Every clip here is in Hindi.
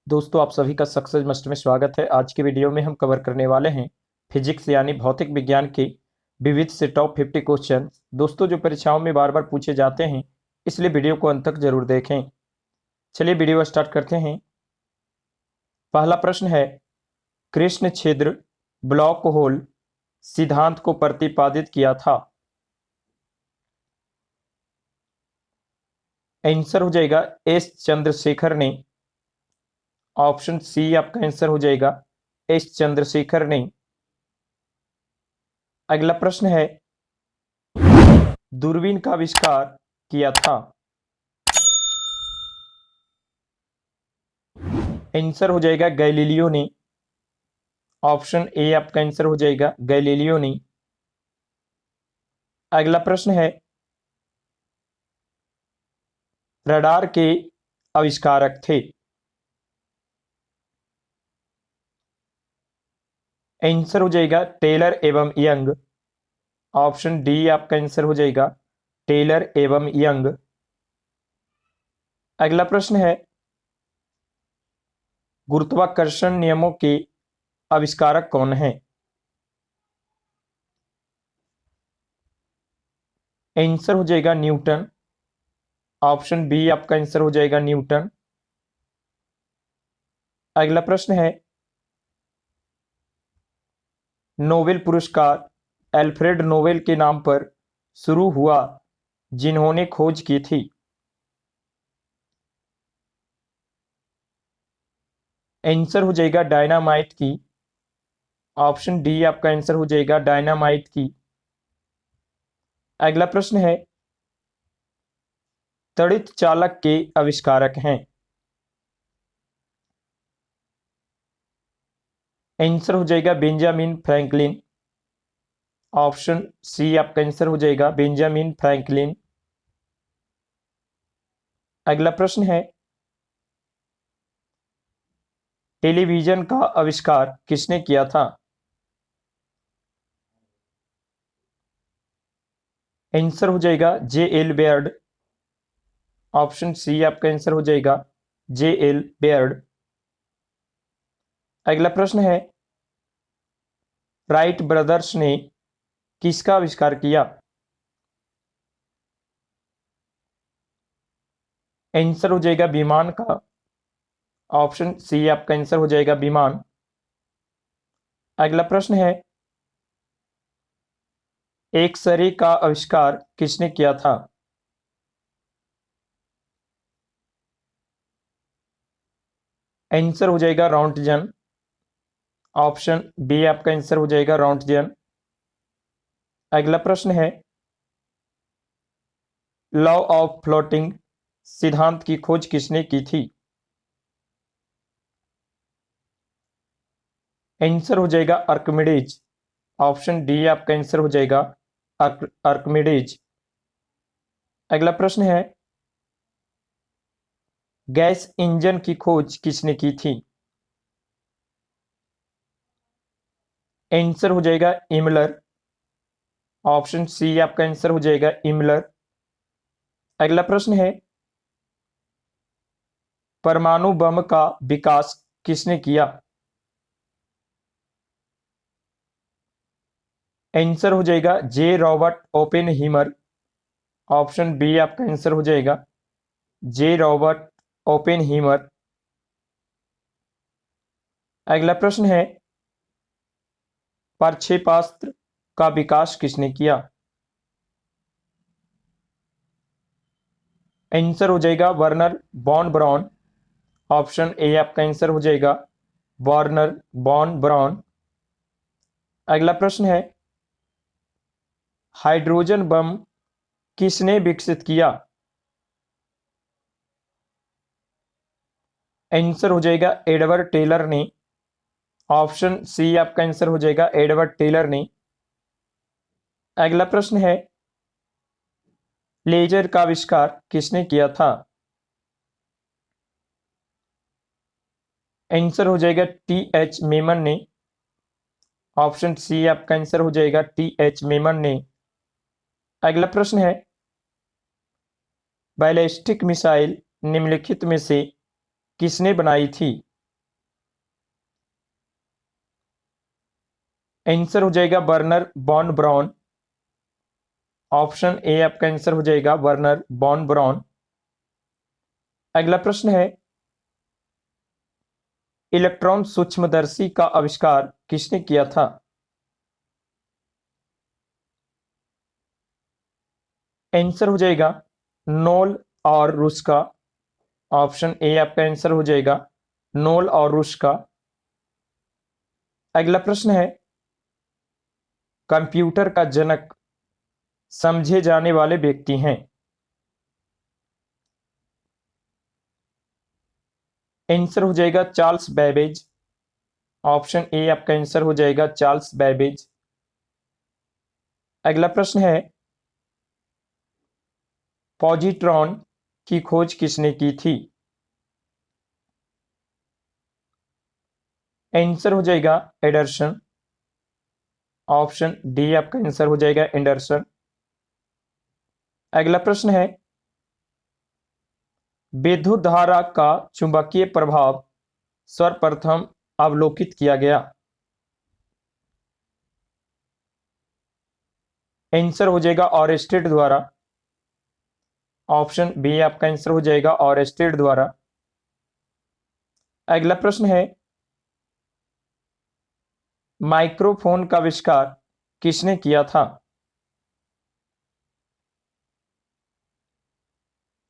दोस्तों आप सभी का सक्सेस मस्ट में स्वागत है। आज की वीडियो में हम कवर करने वाले हैं फिजिक्स यानी भौतिक विज्ञान के विविध से टॉप 50 क्वेश्चन। दोस्तों जो परीक्षाओं में बार बार पूछे जाते हैं, इसलिए वीडियो को अंत तक जरूर देखें। चलिए वीडियो स्टार्ट करते हैं। पहला प्रश्न है, कृष्ण छिद्र ब्लॉक होल सिद्धांत को प्रतिपादित किया था। आंसर हो जाएगा एस चंद्रशेखर ने। ऑप्शन सी आपका आंसर हो जाएगा एस चंद्रशेखर ने। अगला प्रश्न है, दूरबीन का आविष्कार किया था। आंसर हो जाएगा गैलीलियो ने। ऑप्शन ए आपका आंसर हो जाएगा गैलीलियो ने। अगला प्रश्न है, रडार के आविष्कारक थे। आंसर हो जाएगा टेलर एवं यंग। ऑप्शन डी आपका आंसर हो जाएगा टेलर एवं यंग। अगला प्रश्न है, गुरुत्वाकर्षण नियमों के आविष्कारक कौन है। आंसर हो जाएगा न्यूटन। ऑप्शन बी आपका आंसर हो जाएगा न्यूटन। अगला प्रश्न है, नोबेल पुरस्कार अल्फ्रेड नोबेल के नाम पर शुरू हुआ जिन्होंने खोज की थी। आंसर हो जाएगा डायनामाइट की। ऑप्शन डी आपका आंसर हो जाएगा डायनामाइट की। अगला प्रश्न है, तड़ित चालक के आविष्कारक हैं। आंसर हो जाएगा बेंजामिन फ्रैंकलिन। ऑप्शन सी आपका आंसर हो जाएगा बेंजामिन फ्रैंकलिन। अगला प्रश्न है, टेलीविजन का आविष्कार किसने किया था। आंसर हो जाएगा J L Baird. Option C आपका आंसर हो जाएगा जे एल बेयर्ड। अगला प्रश्न है, राइट ब्रदर्स ने किसका आविष्कार किया। आंसर हो जाएगा विमान का। ऑप्शन सी आपका आंसर हो जाएगा विमान। अगला प्रश्न है, एक्सरे का आविष्कार किसने किया था। आंसर हो जाएगा रॉन्टजन। ऑप्शन बी आपका आंसर हो जाएगा रॉन्टजन। अगला प्रश्न है, लॉ ऑफ फ्लोटिंग सिद्धांत की खोज किसने की थी। आंसर हो जाएगा आर्किमिडीज। ऑप्शन डी आपका आंसर हो जाएगा आर्किमिडीज। अगला प्रश्न है, गैस इंजन की खोज किसने की थी। आंसर हो जाएगा इमलर। ऑप्शन सी आपका आंसर हो जाएगा इमलर। अगला प्रश्न है, परमाणु बम का विकास किसने किया। आंसर हो जाएगा जे रॉबर्ट ओपेनहीमर। ऑप्शन बी आपका आंसर हो जाएगा जे रॉबर्ट ओपेनहीमर। अगला प्रश्न है, प्रक्षेपास्त्र का विकास किसने किया। आंसर हो जाएगा Werner Bon brown. Option A आपका आंसर हो जाएगा वर्नर बॉन ब्राउन। अगला प्रश्न है, हाइड्रोजन बम किसने विकसित किया। आंसर हो जाएगा एडवर्ड टेलर ने। ऑप्शन सी आपका आंसर हो जाएगा एडवर्ड टेलर ने। अगला प्रश्न है, लेजर का आविष्कार किसने किया था। आंसर हो जाएगा टी एच मेमन ने। ऑप्शन सी आपका आंसर हो जाएगा टी एच मेमन ने। अगला प्रश्न है, बैलिस्टिक मिसाइल निम्नलिखित में से किसने बनाई थी। आंसर हो जाएगा Werner Bon brown. Option A आपका आंसर हो जाएगा वर्नर बॉन ब्राउन। अगला प्रश्न है, इलेक्ट्रॉन सूक्ष्मदर्शी का आविष्कार किसने किया था? आंसर हो जाएगा नोल और रूस का। ऑप्शन ए आपका आंसर हो जाएगा नोल और रूस का। अगला प्रश्न है, कंप्यूटर का जनक समझे जाने वाले व्यक्ति हैं। आंसर हो जाएगा चार्ल्स बेबेज। ऑप्शन ए आपका आंसर हो जाएगा चार्ल्स बेबेज। अगला प्रश्न है, पॉजिट्रॉन की खोज किसने की थी? आंसर हो जाएगा एंडरसन। ऑप्शन डी आपका आंसर हो जाएगा एंडरसन। अगला प्रश्न है, विद्युत धारा का चुंबकीय प्रभाव सर्वप्रथम अवलोकित किया गया। आंसर हो जाएगा ऑरेस्टेड द्वारा। ऑप्शन बी आपका आंसर हो जाएगा ऑरेस्टेड द्वारा। अगला प्रश्न है, माइक्रोफोन का आविष्कार किसने किया था?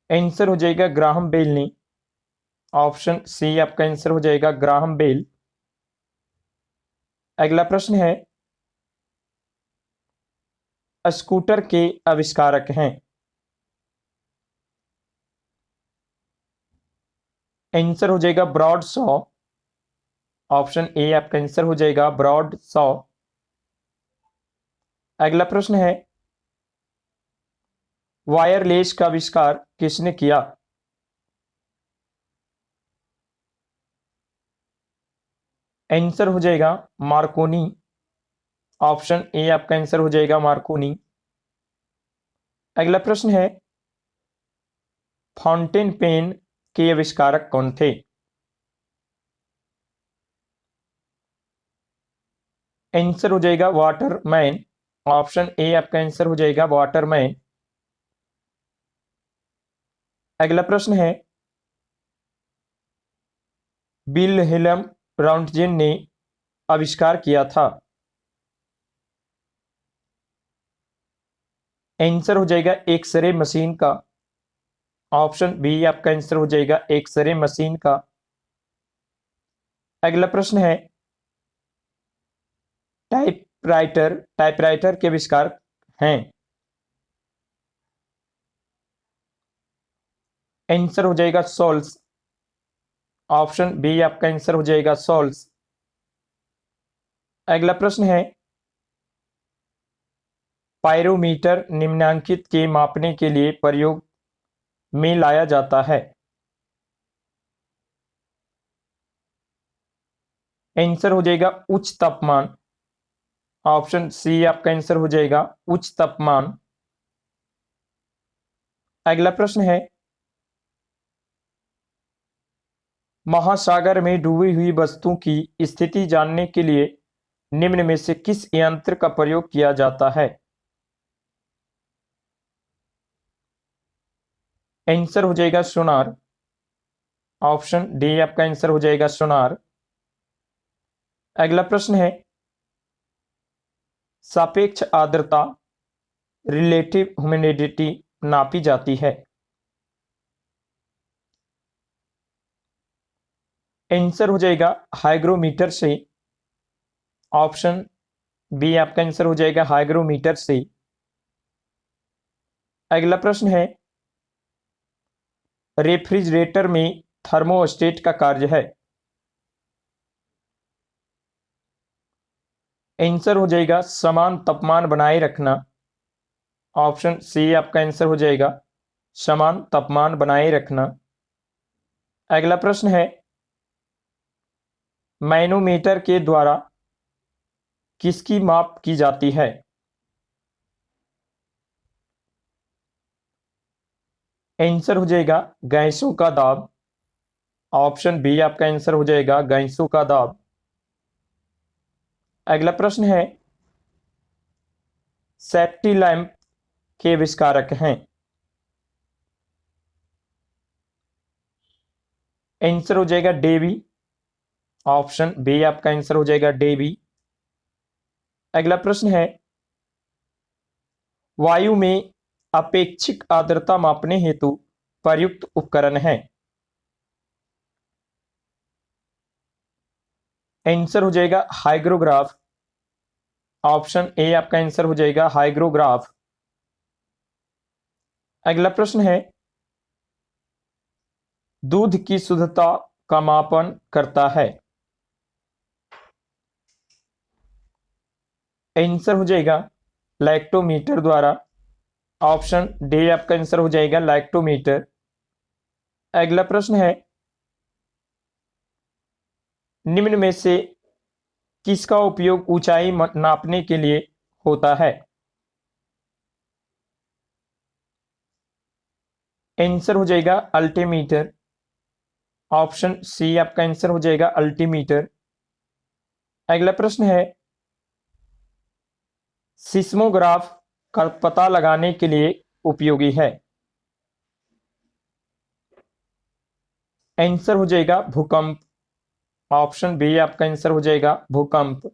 आंसर हो जाएगा ग्राहम बेल ने। ऑप्शन सी आपका आंसर हो जाएगा ग्राहम बेल। अगला प्रश्न है, स्कूटर के आविष्कारक हैं। आंसर हो जाएगा ब्रॉड शॉ। ऑप्शन ए आपका आंसर हो जाएगा ब्रॉड शॉ। अगला प्रश्न है, वायरलेस का आविष्कार किसने किया? आंसर हो जाएगा मार्कोनी। ऑप्शन ए आपका आंसर हो जाएगा मार्कोनी। अगला प्रश्न है, फाउंटेन पेन के आविष्कारक कौन थे? आंसर हो जाएगा वाटरमैन। ऑप्शन ए आपका आंसर हो जाएगा वाटरमैन। अगला प्रश्न है, विल्हेल्म रॉन्टजेन ने आविष्कार किया था। आंसर हो जाएगा एक्सरे मशीन का। ऑप्शन बी आपका आंसर हो जाएगा एक्सरे मशीन का। अगला प्रश्न है, टाइपराइटर के आविष्कार हैं। आंसर हो जाएगा सोल्स। ऑप्शन बी आपका आंसर हो जाएगा सोल्स। अगला प्रश्न है, पायरोमीटर निम्नांकित के मापने के लिए प्रयोग में लाया जाता है। आंसर हो जाएगा उच्च तापमान। ऑप्शन सी आपका आंसर हो जाएगा उच्च तापमान। अगला प्रश्न है, महासागर में डूबी हुई वस्तु की स्थिति जानने के लिए निम्न में से किस यंत्र का प्रयोग किया जाता है? आंसर हो जाएगा सोनार। ऑप्शन डी आपका आंसर हो जाएगा सोनार। अगला प्रश्न है, सापेक्ष आर्द्रता रिलेटिव ह्यूमिडिटी नापी जाती है। आंसर हो जाएगा हाइग्रोमीटर से। ऑप्शन बी आपका आंसर हो जाएगा हाइग्रोमीटर से। अगला प्रश्न है, रेफ्रिजरेटर में थर्मोस्टेट का कार्य है। आंसर हो जाएगा समान तापमान बनाए रखना। ऑप्शन सी आपका आंसर हो जाएगा समान तापमान बनाए रखना। अगला प्रश्न है, मैनोमीटर के द्वारा किसकी माप की जाती है? आंसर हो जाएगा गैसों का दाब। ऑप्शन बी आपका आंसर हो जाएगा गैसों का दाब। अगला प्रश्न है, सेफ्टी लैंप के आविष्कारक हैं? आंसर हो जाएगा डेवी। ऑप्शन बी आपका आंसर हो जाएगा डेवी। अगला प्रश्न है, वायु में अपेक्षिक आर्द्रता मापने हेतु प्रयुक्त उपकरण है? आंसर हो जाएगा हाइग्रोग्राफ। ऑप्शन ए आपका आंसर हो जाएगा हाइग्रोग्राफ। अगला प्रश्न है, दूध की शुद्धता का मापन करता है? आंसर हो जाएगा लैक्टोमीटर द्वारा। ऑप्शन डी आपका आंसर हो जाएगा लैक्टोमीटर। अगला प्रश्न है, निम्न में से किसका उपयोग ऊंचाई नापने के लिए होता है? आंसर हो जाएगा अल्टीमीटर। ऑप्शन सी आपका आंसर हो जाएगा अल्टीमीटर। अगला प्रश्न है, सिस्मोग्राफ का पता लगाने के लिए उपयोगी है? आंसर हो जाएगा भूकंप। ऑप्शन बी आपका आंसर हो जाएगा भूकंप।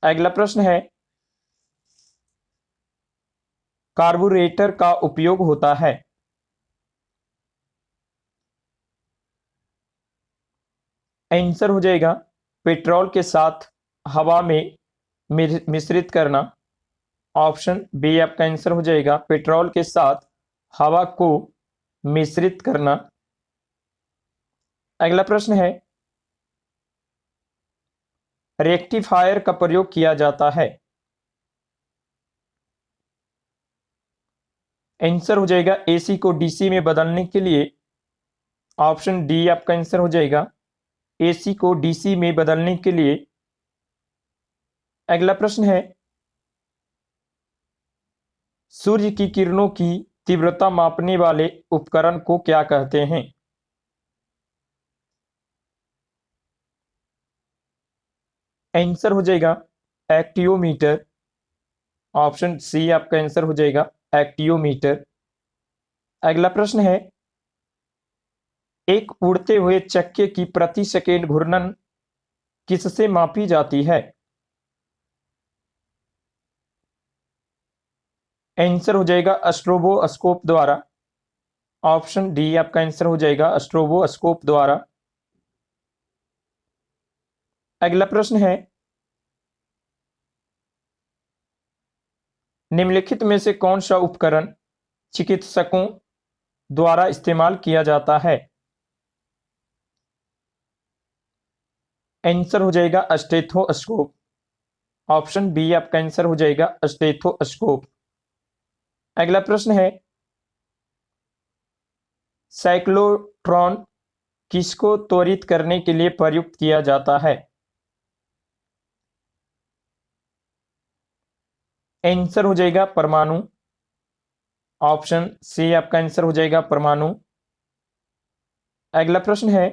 अगला प्रश्न है, कार्बोरेटर का उपयोग होता है? आंसर हो जाएगा पेट्रोल के साथ हवा में मिश्रित करना। ऑप्शन बी आपका आंसर हो जाएगा पेट्रोल के साथ हवा को मिश्रित करना। अगला प्रश्न है, रेक्टिफायर का प्रयोग किया जाता है? आंसर हो जाएगा एसी को डीसी में बदलने के लिए। ऑप्शन डी आपका आंसर हो जाएगा एसी को डीसी में बदलने के लिए। अगला प्रश्न है, सूर्य की किरणों की तीव्रता मापने वाले उपकरण को क्या कहते हैं? आंसर हो जाएगा एक्टियोमीटर। ऑप्शन सी आपका आंसर हो जाएगा एक्टियोमीटर। अगला प्रश्न है, एक उड़ते हुए चक्के की प्रति सेकेंड घूर्णन किससे मापी जाती है? आंसर हो जाएगा स्ट्रोबोस्कोप द्वारा। ऑप्शन डी आपका आंसर हो जाएगा स्ट्रोबोस्कोप द्वारा। अगला प्रश्न है, निम्नलिखित में से कौन सा उपकरण चिकित्सकों द्वारा इस्तेमाल किया जाता है? आंसर हो जाएगा स्टेथोस्कोप। ऑप्शन बी आपका आंसर हो जाएगा स्टेथोस्कोप। अगला प्रश्न है, साइक्लोट्रॉन किसको त्वरित करने के लिए प्रयुक्त किया जाता है? आंसर हो जाएगा परमाणु। ऑप्शन सी आपका आंसर हो जाएगा परमाणु। अगला प्रश्न है,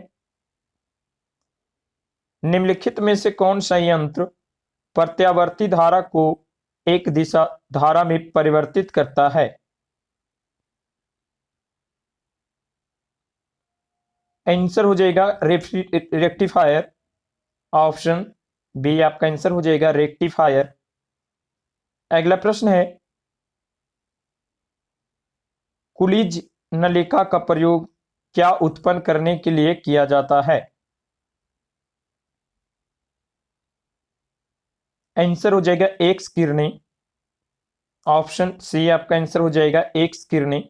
निम्नलिखित में से कौन सा यंत्र प्रत्यावर्ती धारा को एक दिशा धारा में परिवर्तित करता है? आंसर हो जाएगा रेक्टिफायर। ऑप्शन बी आपका आंसर हो जाएगा रेक्टिफायर। अगला प्रश्न है, कुलिज नलिका का प्रयोग क्या उत्पन्न करने के लिए किया जाता है? आंसर हो जाएगा एक्स किरणें। ऑप्शन सी आपका आंसर हो जाएगा एक्स किरणें।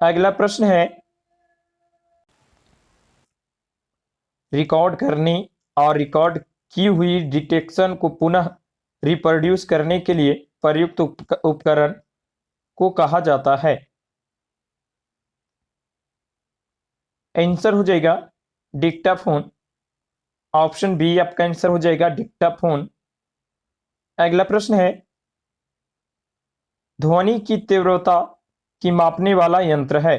अगला प्रश्न है, रिकॉर्ड करने और रिकॉर्ड की हुई डिटेक्शन को पुनः रिप्रोड्यूस करने के लिए प्रयुक्त उपकरण को कहा जाता है? आंसर हो जाएगा डिक्टाफोन। ऑप्शन बी आपका आंसर हो जाएगा डिक्टाफोन। अगला प्रश्न है, ध्वनि की तीव्रता की मापने वाला यंत्र है?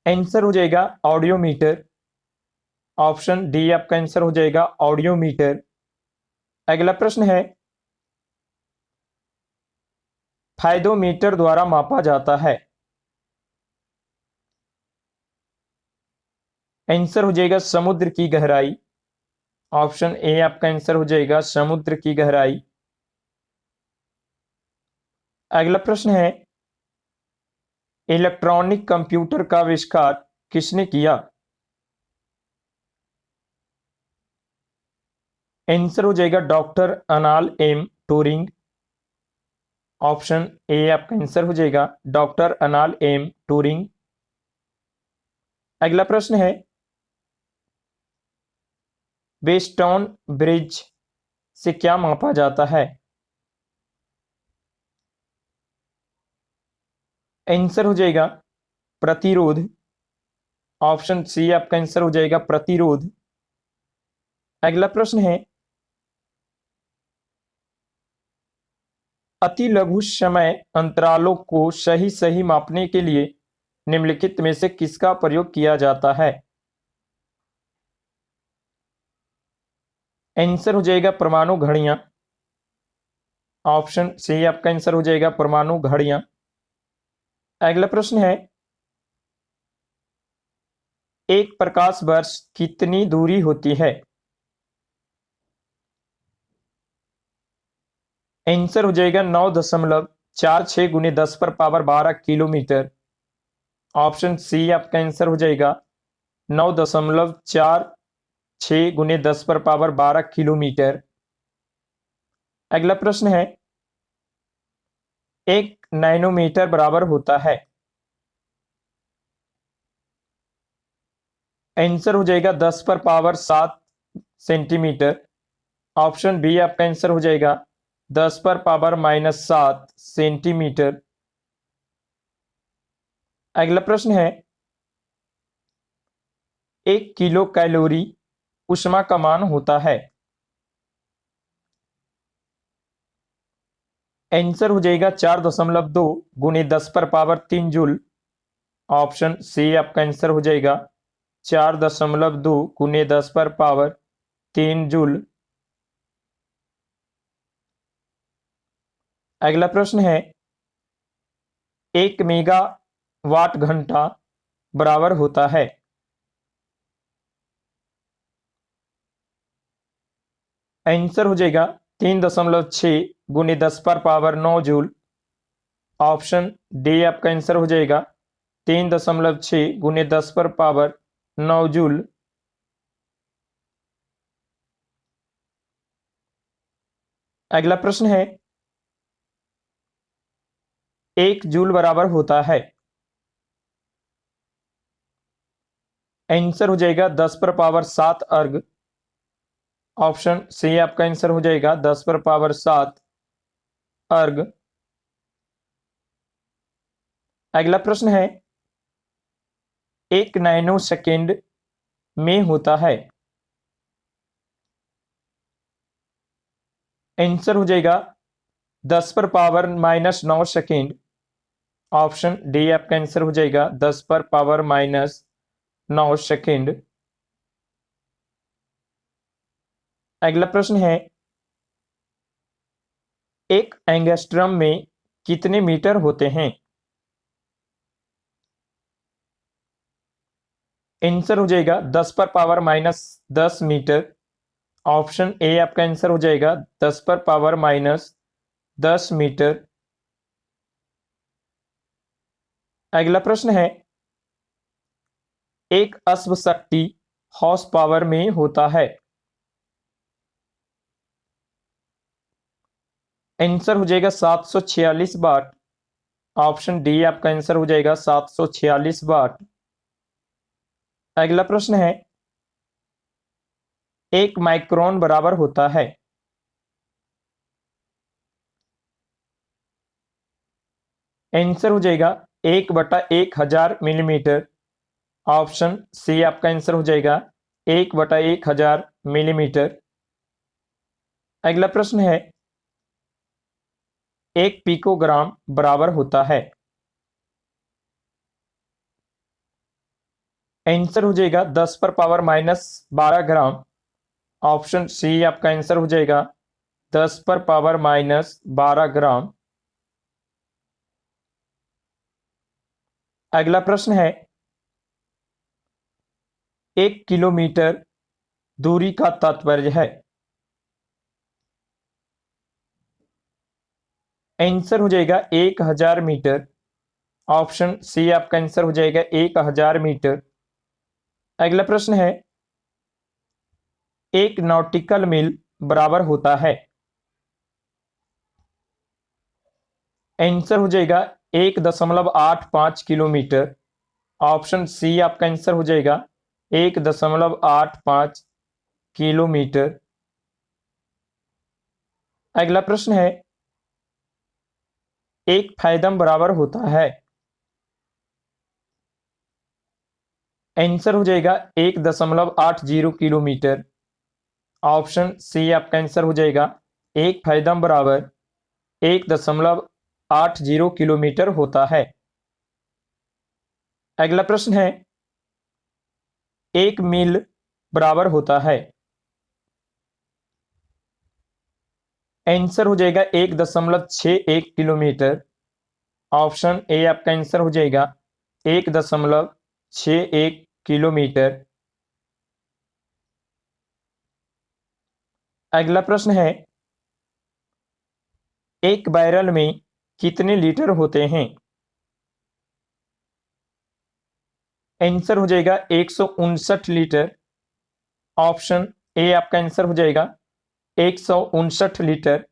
आंसर हो जाएगा ऑडियोमीटर। ऑप्शन डी आपका आंसर हो जाएगा ऑडियोमीटर। अगला प्रश्न है, फायदोमीटर द्वारा मापा जाता है। आंसर हो जाएगा समुद्र की गहराई। ऑप्शन ए आपका आंसर हो जाएगा समुद्र की गहराई। अगला प्रश्न है, इलेक्ट्रॉनिक कंप्यूटर का आविष्कार किसने किया। आंसर हो जाएगा डॉक्टर अनाल एम टूरिंग। ऑप्शन ए आपका आंसर हो जाएगा डॉक्टर अनाल एम टूरिंग। अगला प्रश्न है, वेस्टर्न ब्रिज से क्या मापा जाता है। आंसर हो जाएगा प्रतिरोध। ऑप्शन सी आपका आंसर हो जाएगा प्रतिरोध। अगला प्रश्न है, अति लघु समय अंतरालों को सही सही मापने के लिए निम्नलिखित में से किसका प्रयोग किया जाता है। आंसर हो जाएगा परमाणु घड़ियां। ऑप्शन सी आपका आंसर हो जाएगा परमाणु घड़ियां। अगला प्रश्न है, एक प्रकाश वर्ष कितनी दूरी होती है। आंसर हो जाएगा 9.46 गुने 10 पर पावर 12 किलोमीटर। ऑप्शन सी आपका आंसर हो जाएगा 9.46 गुने 10 पर पावर 12 किलोमीटर। अगला प्रश्न है, एक नैनोमीटर बराबर होता है। आंसर हो जाएगा 10 पर पावर 7 सेंटीमीटर। ऑप्शन बी आपका आंसर हो जाएगा 10 पर पावर -7 सेंटीमीटर। अगला प्रश्न है, एक किलो कैलोरी ऊष्मा का मान होता है। आंसर हो जाएगा 4.2 गुने 10 पर पावर 3 जूल। ऑप्शन सी आपका आंसर हो जाएगा 4.2 गुने 10 पर पावर 3 जूल। अगला प्रश्न है, एक मेगा वाट घंटा बराबर होता है। आंसर हो जाएगा 3.6 गुने 10 पर पावर 9 जूल। ऑप्शन डी आपका आंसर हो जाएगा 3.6 गुने 10 पर पावर 9 जूल। अगला प्रश्न है, एक जूल बराबर होता है। आंसर हो जाएगा 10 पर पावर 7 अर्ग। ऑप्शन सी आपका आंसर हो जाएगा 10 पर पावर 7 अर्ग। अगला प्रश्न है, एक नैनो सेकेंड में होता है। आंसर हो जाएगा 10 पर पावर -9 सेकेंड। ऑप्शन डी आपका आंसर हो जाएगा 10 पर पावर -9 सेकेंड। अगला प्रश्न है, एक एंगस्ट्रम में कितने मीटर होते हैं। आंसर हो जाएगा 10 पर पावर -10 मीटर। ऑप्शन ए आपका आंसर हो जाएगा 10 पर पावर -10 मीटर। अगला प्रश्न है, एक अश्व शक्ति हॉर्स पावर में होता है। आंसर हो जाएगा 746 वाट। ऑप्शन डी आपका आंसर हो जाएगा 746 वाट। अगला प्रश्न है, एक माइक्रोन बराबर होता है। आंसर हो जाएगा 1/1000 मिलीमीटर। ऑप्शन सी आपका आंसर हो जाएगा 1/1000 मिलीमीटर। अगला प्रश्न है, एक पिकोग्राम बराबर होता है। आंसर हो जाएगा 10 पर पावर माइनस 12 ग्राम। ऑप्शन सी आपका आंसर हो जाएगा 10 पर पावर माइनस 12 ग्राम। अगला प्रश्न है, 1 किलोमीटर दूरी का तात्पर्य है। आंसर हो जाएगा 1000 मीटर। ऑप्शन सी आपका आंसर हो जाएगा 1000 मीटर। अगला प्रश्न है, एक नॉटिकल मील बराबर होता है। आंसर हो जाएगा 1.85 किलोमीटर। ऑप्शन सी आपका आंसर हो जाएगा 1.85 किलोमीटर। अगला प्रश्न है, एक फायदम बराबर होता है। आंसर हो जाएगा 1.80 किलोमीटर। ऑप्शन सी आपका आंसर हो जाएगा एक फायदम बराबर 1.80 किलोमीटर होता है। अगला प्रश्न है, एक मील बराबर होता है। आंसर हो जाएगा 1.61 किलोमीटर। ऑप्शन ए आपका आंसर हो जाएगा 1.61 किलोमीटर। अगला प्रश्न है, एक बैरल में कितने लीटर होते हैं। आंसर हो जाएगा 159 लीटर। ऑप्शन ए आपका आंसर हो जाएगा 159 लीटर।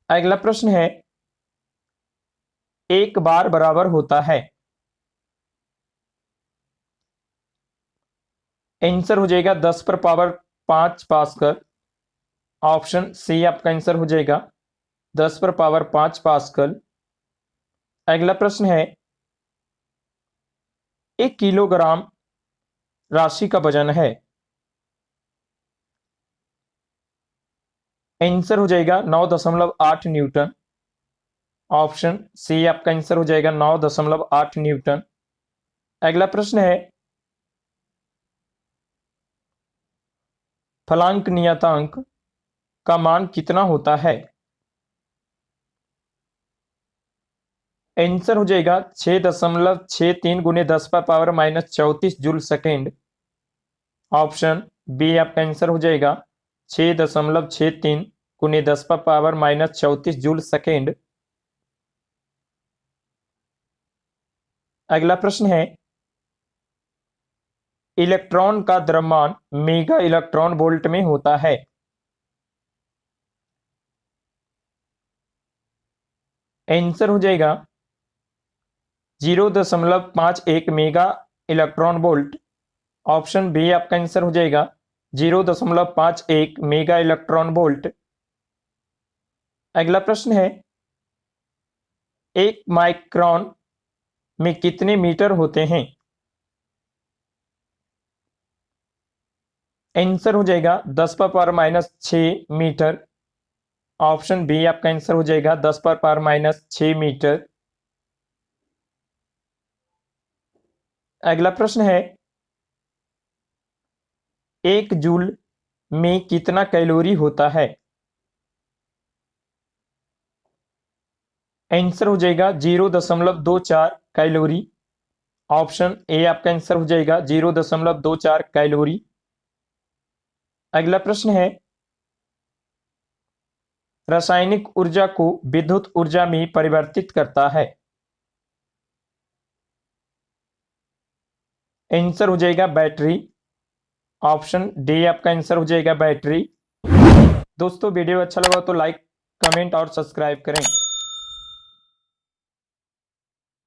अगला प्रश्न है, एक बार बराबर होता है। आंसर हो जाएगा 10 पर पावर 5 पास्कल। ऑप्शन सी आपका आंसर हो जाएगा 10 पर पावर 5 पास्कल। अगला प्रश्न है, 1 किलोग्राम राशि का वजन है। आंसर हो जाएगा 9.8 न्यूटन। ऑप्शन सी आपका आंसर हो जाएगा 9.8 न्यूटन। अगला प्रश्न है, फलांक नियतांक का मान कितना होता है। आंसर हो जाएगा 6.63 गुने 10 पर power minus 34 joule second. Option B आपका आंसर हो जाएगा 6.63 गुने 10 पर पावर माइनस 34 जूल सेकेंड। अगला प्रश्न है, इलेक्ट्रॉन का द्रव्यमान मेगा इलेक्ट्रॉन वोल्ट में होता है। आंसर हो जाएगा 0.51 mega electron volt. Option B आपका आंसर हो जाएगा 0.51 मेगा इलेक्ट्रॉन वोल्ट। अगला प्रश्न है, एक माइक्रोन में कितने मीटर होते हैं। आंसर हो जाएगा 10 पर power minus 6 metre. Option B आपका आंसर हो जाएगा 10 पर पावर माइनस 6 मीटर। अगला प्रश्न है, 1 जूल में कितना कैलोरी होता है। आंसर हो जाएगा 0.24 कैलोरी। ऑप्शन ए आपका आंसर हो जाएगा 0.24 कैलोरी। अगला प्रश्न है, रासायनिक ऊर्जा को विद्युत ऊर्जा में परिवर्तित करता है। आंसर हो जाएगा बैटरी। ऑप्शन डी आपका आंसर हो जाएगा बैटरी। दोस्तों वीडियो अच्छा लगा तो लाइक, कमेंट और सब्सक्राइब करें।